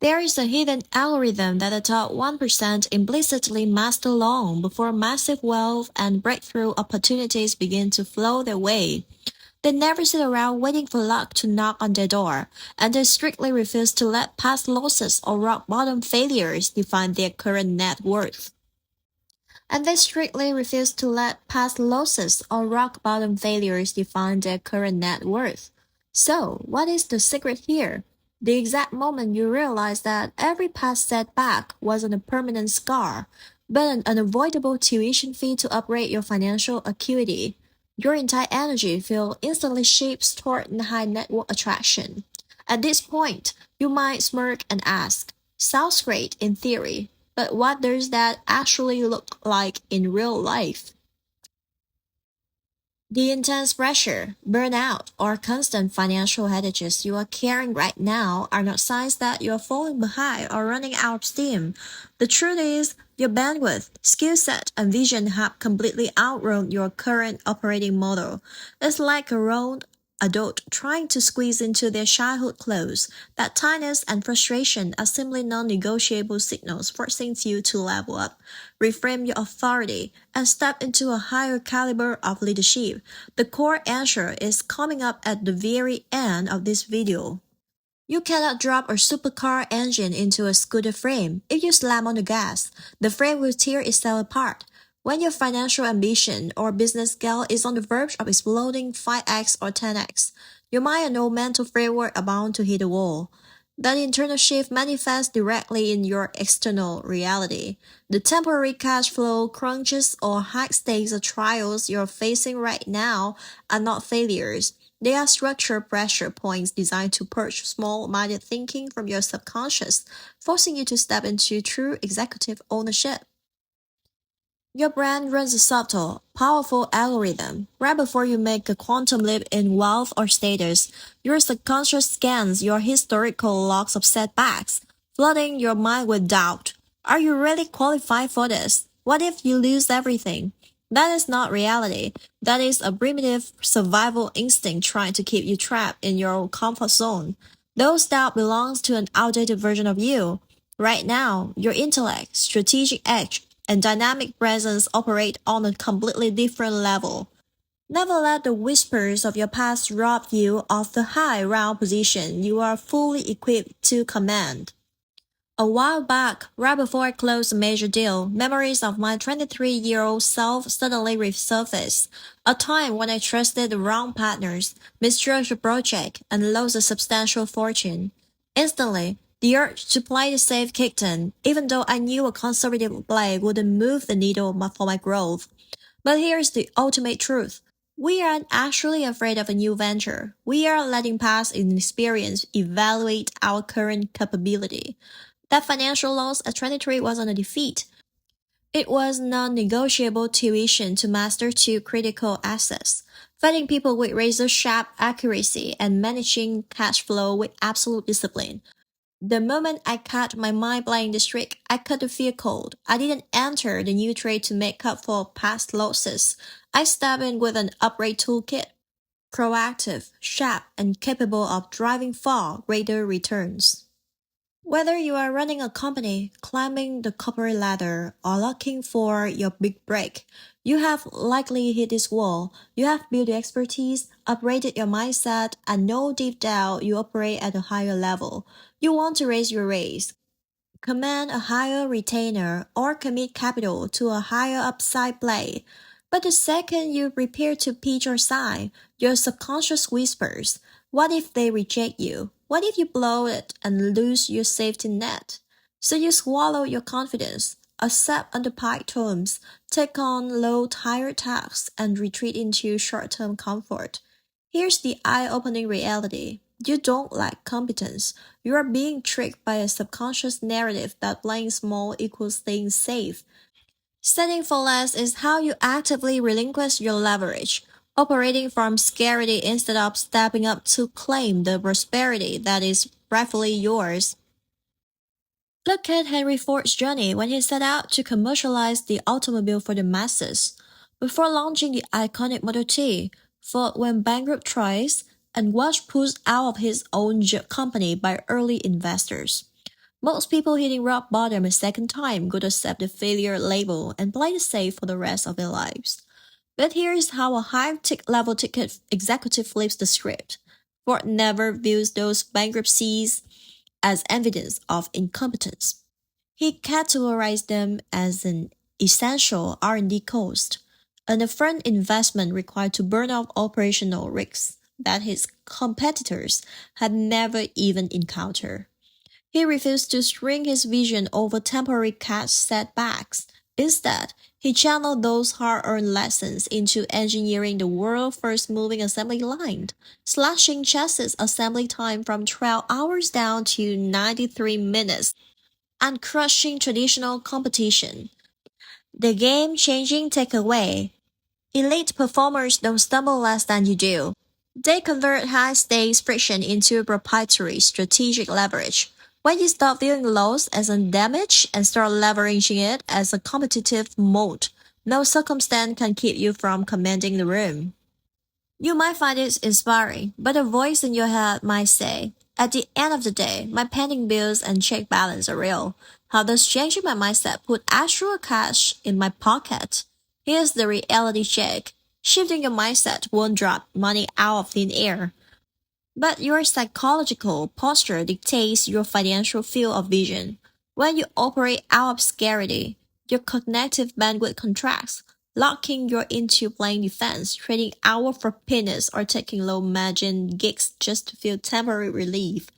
There is a hidden algorithm that the top 1% implicitly master long before massive wealth and breakthrough opportunities begin to flow their way. They never sit around waiting for luck to knock on their door, and they strictly refuse to let past losses or rock bottom failures define their current net worth. And they strictly refuse to let past losses or rock bottom failures define their current net worth. So, what is the secret here? The exact moment you realize that every past setback wasn't a permanent scar, but an unavoidable tuition fee to upgrade your financial acuity. Your entire energy field instantly shifts toward high network attraction. At this point, you might smirk and ask, sounds great in theory, but what does that actually look like in real life? The intense pressure, burnout, or constant financial headaches you are carrying right now are not signs that you are falling behind or running out of steam. The truth is, your bandwidth, skill set, and vision have completely outgrown your current operating model. It's like a grown adult trying to squeeze into their childhood clothes. That tightness and frustration are simply non-negotiable signals forcing you to level up, reframe your authority, and step into a higher caliber of leadership. The core answer is coming up at the very end of this video. You cannot drop a supercar engine into a scooter frame. If you slam on the gas, the frame will tear itself apart. When your financial ambition or business scale is on the verge of exploding 5x or 10x, your mind and old mental framework are bound to hit a wall. That internal shift manifests directly in your external reality. The temporary cash flow crunches or high stakes trials you're facing right now are not failures. They are structured pressure points designed to purge small-minded thinking from your subconscious, forcing you to step into true executive ownership. Your brain runs a subtle, powerful algorithm. Right before you make a quantum leap in wealth or status, your subconscious scans your historical logs of setbacks, flooding your mind with doubt. Are you really qualified for this? What if you lose everything? That is not reality. That is a primitive survival instinct trying to keep you trapped in your comfort zone. Those doubt belongs to an outdated version of you. Right now, your intellect, strategic edge, and dynamic presence operate on a completely different level. Never let the whispers of your past rob you of the high round position you are fully equipped to command. A while back, right before I closed a major deal, memories of my 23-year-old self suddenly resurfaced. A time when I trusted the wrong partners, misjudged a project, and lost a substantial fortune. Instantly, the urge to play the safe kicked in, even though I knew a conservative play wouldn't move the needle for my growth. But here's the ultimate truth. We aren't actually afraid of a new venture. We are letting past experience evaluate our current capability. That financial loss at 23 wasn't a defeat. It was non-negotiable tuition to master two critical assets, fighting people with razor-sharp accuracy and managing cash flow with absolute discipline. The moment I cut my mind playing this trick, I cut the fear code. I didn't enter the new trade to make up for past losses. I stepped in with an upgrade toolkit, proactive, sharp, and capable of driving far greater returns. Whether you are running a company, climbing the corporate ladder, or looking for your big break, you have likely hit this wall. You have built the expertise, upgraded your mindset, and know deep down you operate at a higher level. You want to raise your raise, command a higher retainer, or commit capital to a higher upside play. But the second you prepare to pitch or sign, your subconscious whispers, what if they reject you? What if you blow it and lose your safety net? So you swallow your confidence, accept underpaid terms, take on low tire tasks, and retreat into short-term comfort. Here's the eye-opening reality. You don't lack competence. You are being tricked by a subconscious narrative that playing small equals staying safe. Setting for less is how you actively relinquish your leverage, operating from scarcity instead of stepping up to claim the prosperity that is rightfully yours. Look at Henry Ford's journey when he set out to commercialize the automobile for the masses. Before launching the iconic Model T, Ford went bankrupt twice and was pushed out of his own company by early investors. Most people hitting rock bottom a second time could accept the failure label and play it safe for the rest of their lives. But here's how a high level ticket executive flips the script. Ford never views those bankruptcies as evidence of incompetence. He categorized them as an essential R&D cost, an upfront investment required to burn off operational risks that his competitors had never even encountered. He refused to string his vision over temporary cash setbacks. Instead, he channeled those hard-earned lessons into engineering the world's first moving assembly line, slashing chassis assembly time from 12 hours down to 93 minutes, and crushing traditional competition. The game-changing takeaway: elite performers don't stumble less than you do. They convert high-stakes friction into proprietary strategic leverage. When you stop viewing loss as a damage and start leveraging it as a competitive moat, no circumstance can keep you from commanding the room. You might find it inspiring, but a voice in your head might say, at the end of the day, my pending bills and check balance are real. How does changing my mindset put actual cash in my pocket? Here's the reality check. Shifting your mindset won't drop money out of thin air. But your psychological posture dictates your financial field of vision. When you operate out of scarcity, your cognitive bandwidth contracts, locking you into playing defense, trading hour for peanuts, or taking low margin gigs just to feel temporary relief.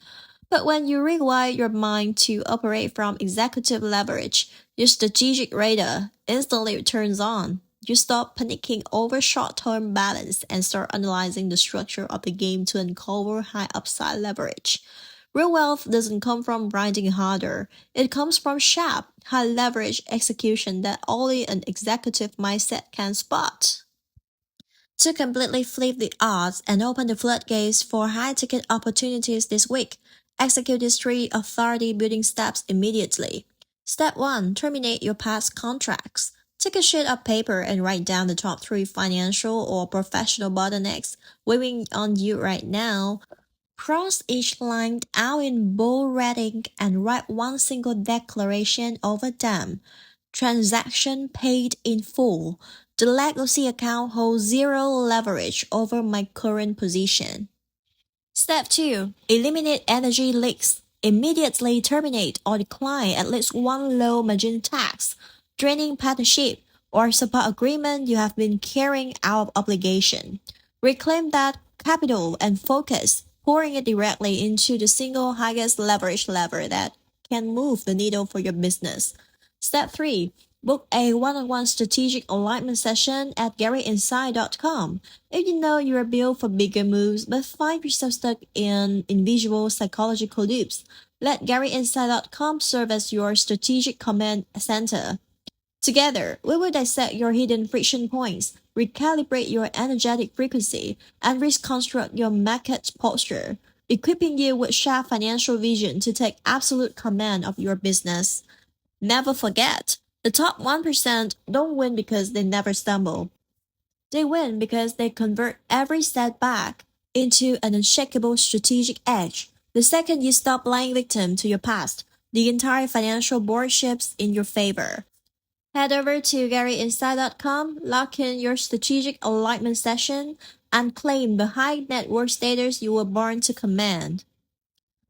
But when you rewire your mind to operate from executive leverage, your strategic radar instantly turns on. You stop panicking over short-term balance and start analyzing the structure of the game to uncover high upside leverage. Real wealth doesn't come from grinding harder. It comes from sharp, high leverage execution that only an executive mindset can spot. To completely flip the odds and open the floodgates for high ticket opportunities this week, execute these three authority building steps immediately. Step 1: terminate your past contracts. Take a sheet of paper and write down the top three financial or professional bottlenecks weighing on you right now. Cross each line out in bold red ink and write one single declaration over them. Transaction paid in full. The legacy account holds zero leverage over my current position. Step 2: eliminate energy leaks. Immediately terminate or decline at least one low margin tax, draining partnership, or support agreement you have been carrying out of obligation. Reclaim that capital and focus, pouring it directly into the single highest leverage lever that can move the needle for your business. Step 3: book a one-on-one strategic alignment session at GaryInside.com. If you know you're built for bigger moves but find yourself stuck in invisible psychological loops, let GaryInside.com serve as your strategic command center. Together, we will dissect your hidden friction points, recalibrate your energetic frequency, and reconstruct your market posture, equipping you with sharp financial vision to take absolute command of your business. Never forget, the top 1% don't win because they never stumble. They win because they convert every setback into an unshakable strategic edge. The second you stop playing victim to your past, the entire financial board shifts in your favor. Head over to GaryInside.com, lock in your strategic alignment session, and claim the high net worth status you were born to command.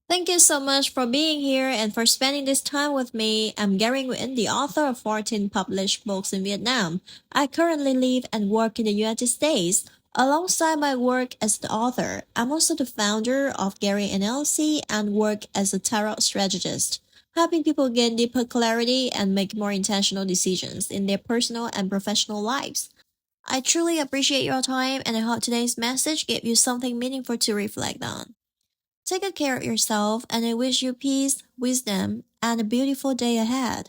Thank you so much for being here and for spending this time with me. I'm Gary Nguyen, the author of 14 published books in Vietnam. I currently live and work in the United States. Alongside my work as the author, I'm also the founder of Gary NLC and work as a tarot strategist, helping people gain deeper clarity and make more intentional decisions in their personal and professional lives. I truly appreciate your time and I hope today's message gave you something meaningful to reflect on. Take good care of yourself, and I wish you peace, wisdom, and a beautiful day ahead.